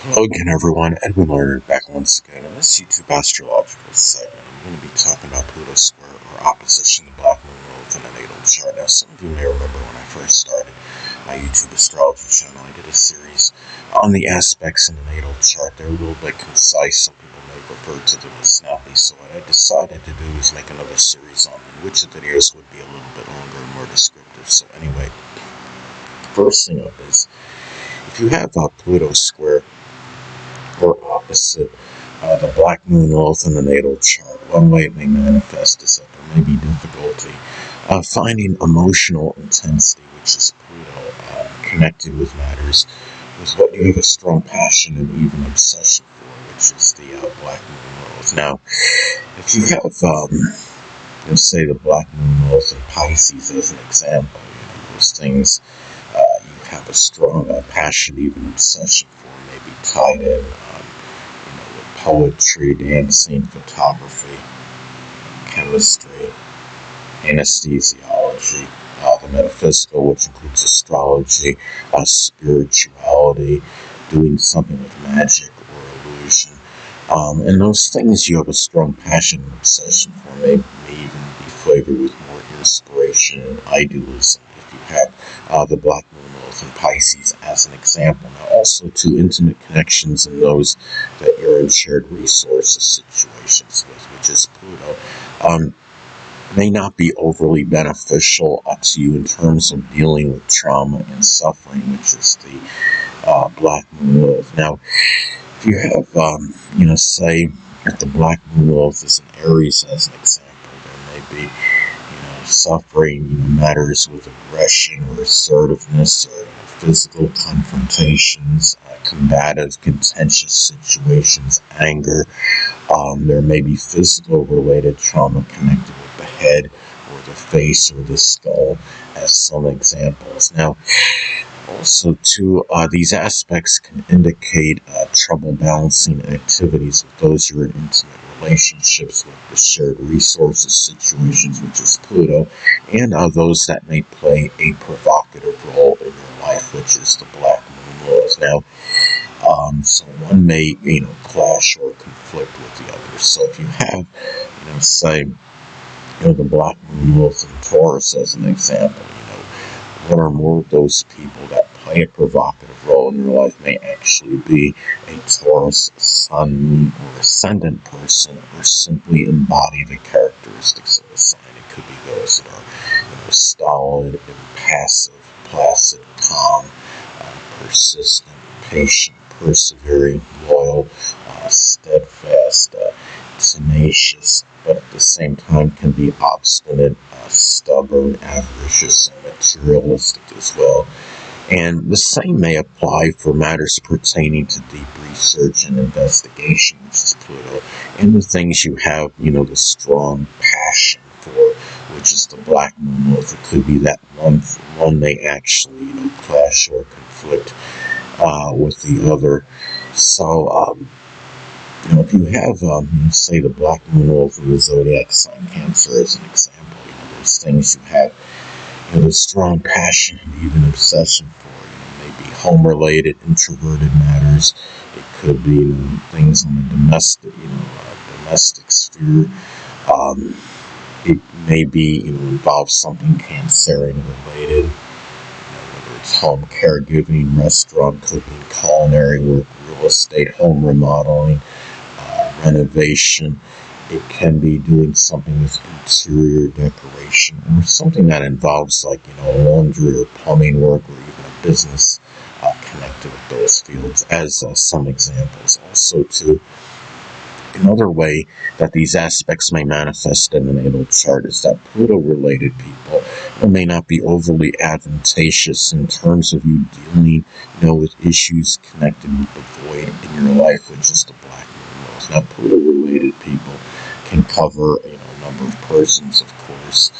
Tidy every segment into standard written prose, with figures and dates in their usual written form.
Hello again, everyone. Edwin Leonard back once again in this YouTube astrological segment. I'm going to be talking about Pluto square or opposition to Black Moon Lilith in a natal chart. Now, some of you may remember when I first started my YouTube astrology channel, I did a series on the aspects in the natal chart. They're a little bit concise. Some people may refer to them as snappy. So what I decided to do is make another series on them, which the videos would be a little bit longer and more descriptive. So anyway, first thing up is if you have Pluto square or opposite the Black Moon Lilith in the natal chart, one way it may manifest is that there may be difficulty finding emotional intensity, which is Pluto, connected with matters with what you have a strong passion and even obsession for, which is the Black Moon Lilith. Now, if you have, let's say, the Black Moon Lilith in Pisces as an example, those things you have a strong passion, even obsession for, maybe tied in, with poetry, dancing, photography, chemistry, anesthesiology, the metaphysical, which includes astrology, spirituality, doing something with magic or illusion. And those things you have a strong passion and obsession for may even be flavored with more inspiration and idealism. If you have the Black Moon Lilith in Pisces as an example. Now, also to intimate connections in those that you're in shared resources situations with, which is Pluto, may not be overly beneficial to you in terms of dealing with trauma and suffering, which is the Black Moon Lilith. Now, if you have, say, if the Black Moon Lilith is in Aries as an example, there may be, suffering, matters with aggression or assertiveness or physical confrontations, combative, contentious situations, anger. There may be physical related trauma connected with the head or the face or the skull as some examples. Now, also, too, these aspects can indicate trouble balancing activities with those you're in intimate relationships with, the shared resources situations, which is Pluto, and those that may play a provocative role in your life, which is the Black Moon Lilith. Now, so one may, clash or conflict with the other. So if you have, say, the Black Moon Lilith in Taurus as an example, one or more of those people that play a provocative role in your life may actually be a Taurus sun, moon, or ascendant person, or simply embody the characteristics of the sign. It could be those that are, stolid, impassive, placid, calm, persistent, patient, persevering, loyal, steadfast, tenacious, but at the same time can be obstinate, stubborn, avaricious, and materialistic as well. And the same may apply for matters pertaining to deep research and investigation, which is Pluto, and the things you have, the strong passion for, which is the Black Moon Lilith. It could be that one may actually, clash or conflict with the other. So, if you have, say, the Black Moon Lilith in the zodiac sign Cancer as an example, those things you have, the strong passion and even obsession for, maybe home-related, introverted matters. It could be things on the domestic sphere. It may be, involve something Cancerian related, whether it's home caregiving, restaurant cooking, culinary work, real estate, home remodeling, renovation. It can be doing something with interior decoration or something that involves laundry or plumbing work or even a business connected with those fields as some examples. Also, too, another way that these aspects may manifest in the natal chart is that Pluto-related people may not be overly advantageous in terms of you dealing, with issues connected with the void in your life, which is the Black Moon Lilith. Now, Pluto-related people can cover, a number of persons, of course.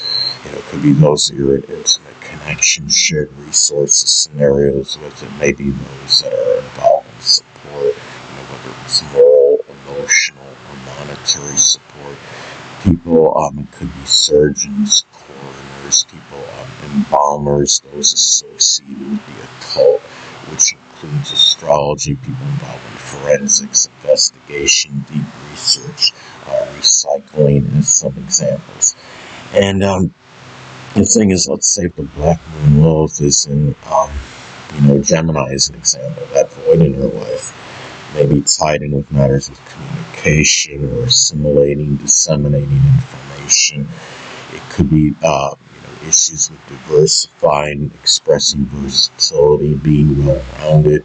It could be those that you're in intimate connection, shared resources, scenarios with. It may be those that are involved in support, whether it's moral, emotional, or monetary support. People, it could be surgeons, coroners, people, embalmers, those associated with the occult, which includes astrology, people involved in forensics, investigation, deep research, recycling, as some examples. And the thing is, let's say if the black moon Lilith is in, Gemini as an example, that void in her life may be tied in with matters of communication or assimilating, disseminating information. It could be, issues with diversifying, expressing versatility, being well-rounded,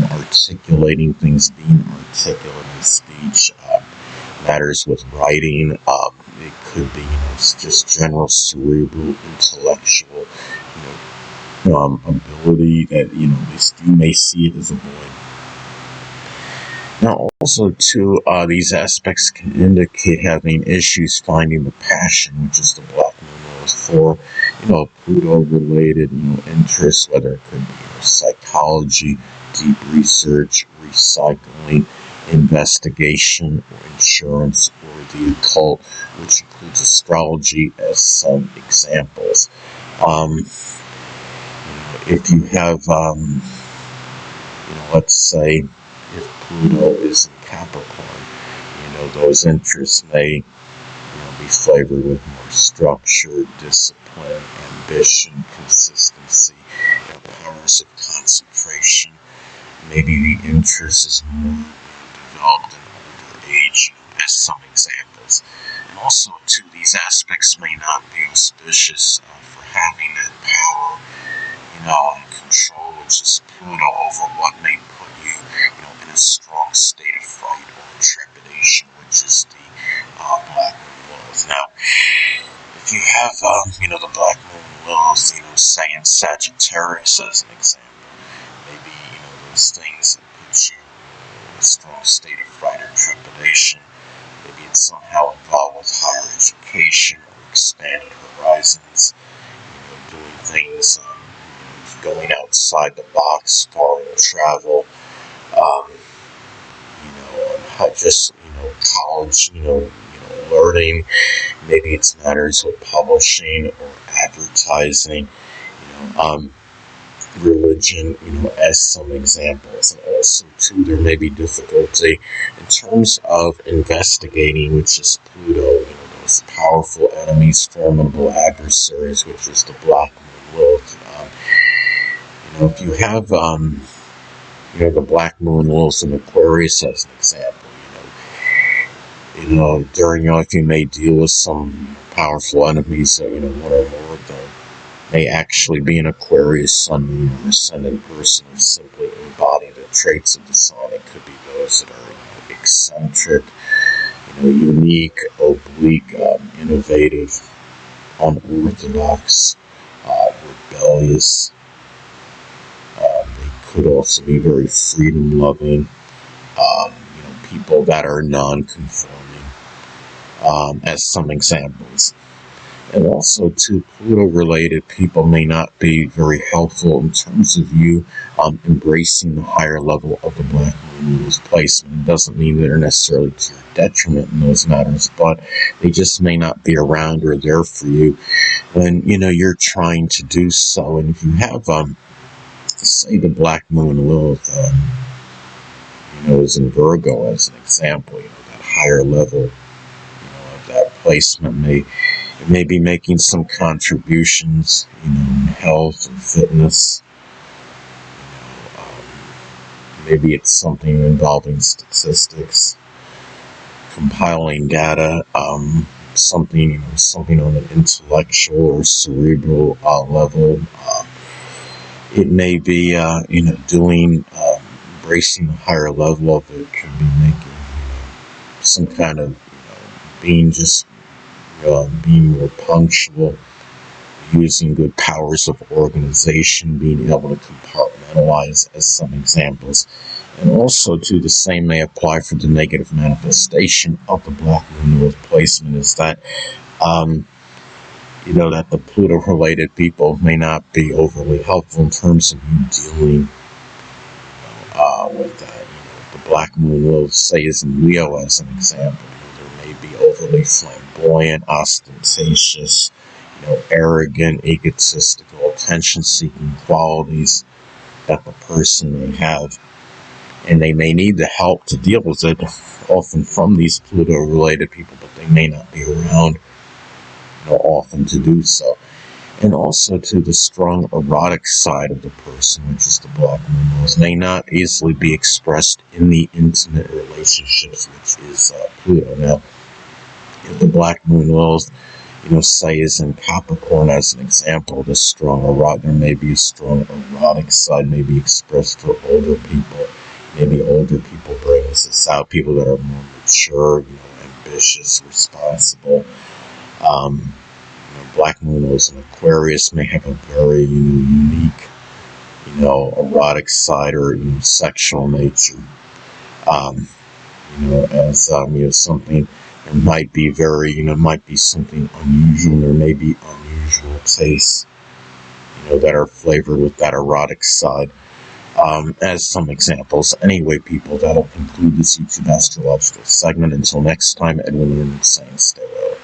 articulating things, being articulate in speech, matters with writing. It could be, it's just general cerebral, intellectual, ability that, at least you may see it as a void. Now, also, too, these aspects can indicate having issues finding the passion, which is the black moon for, Pluto-related, interests, whether it could be psychology, deep research, recycling, investigation, or insurance, or the occult, which includes astrology as some examples. If you have, let's say, if Pluto is in Capricorn, those interests may, be flavored with more structure, discipline, ambition, consistency, powers of concentration. Maybe the interest is more developed in older age, as some examples. And also, too, these aspects may not be auspicious for having that power, and control, which is Pluto, over what may put you, in a strong state of fright or trepidation, which is the black moon Lilith. Now, if you have, the black moon Lilith, say in Sagittarius as an example, maybe, those things that put you in a strong state of fright or trepidation, maybe it's somehow involved with higher education or expanded horizons, doing things, going outside the box, foreign travel, just, college, learning. Maybe it's matters of publishing or advertising, religion, as some examples. And also, too, there may be difficulty in terms of investigating, which is Pluto, those powerful enemies, formidable adversaries, which is the black moon Lilith. If you have, the black moon Lilith in Aquarius as an example, during your life you may deal with some powerful enemies, one or more of them may actually be an Aquarius sun, moon, or ascendant person who simply embody the traits of the sun. It could be those that are, eccentric, unique, oblique, innovative, unorthodox, rebellious. They could also be very freedom-loving, people that are non-conforming, as some examples. And also, too, Pluto-related people may not be very helpful in terms of you embracing the higher level of the black moon placement. It doesn't mean they're necessarily to your detriment in those matters, but they just may not be around or there for you when, you're trying to do so. And if you have, say, the black moon Lilith, is in Virgo as an example, that higher level, of that placement may be making some contributions, in health and fitness. Maybe it's something involving statistics, compiling data, something on an intellectual or cerebral level. It may be, doing, embracing the higher level of it. Could be making, some kind of, being more punctual, using good powers of organization, being able to compartmentalize as some examples. And also, too, the same may apply for the negative manifestation of the black moon Lilith placement, is that, that the Pluto-related people may not be overly helpful in terms of you dealing with that. The black moon Lilith, say, is in Leo as an example. There may be overly flamboyant, ostentatious, arrogant, egotistical, attention-seeking qualities. that the person may have, and they may need the help to deal with it, often from these Pluto-related people, but they may not be around, often to do so. And also to the strong erotic side of the person, which is the black moon Lilith, may not easily be expressed in the intimate relationships, which is Pluto. Now, if the black moon Lilith, say is in Capricorn as an example, the strong erotic, there may be a strong erotic side, may be expressed to older people. Maybe older people brings this out, people that are more mature, ambitious, responsible. Black moon Lilith in Aquarius may have a very unique, erotic side or sexual nature. As something, there might be might be something unusual. There may be unusual tastes, that are flavored with that erotic side. As some examples. Anyway, people, that'll conclude this YouTube astrological segment. Until next time, Edwin Lehman saying stay well.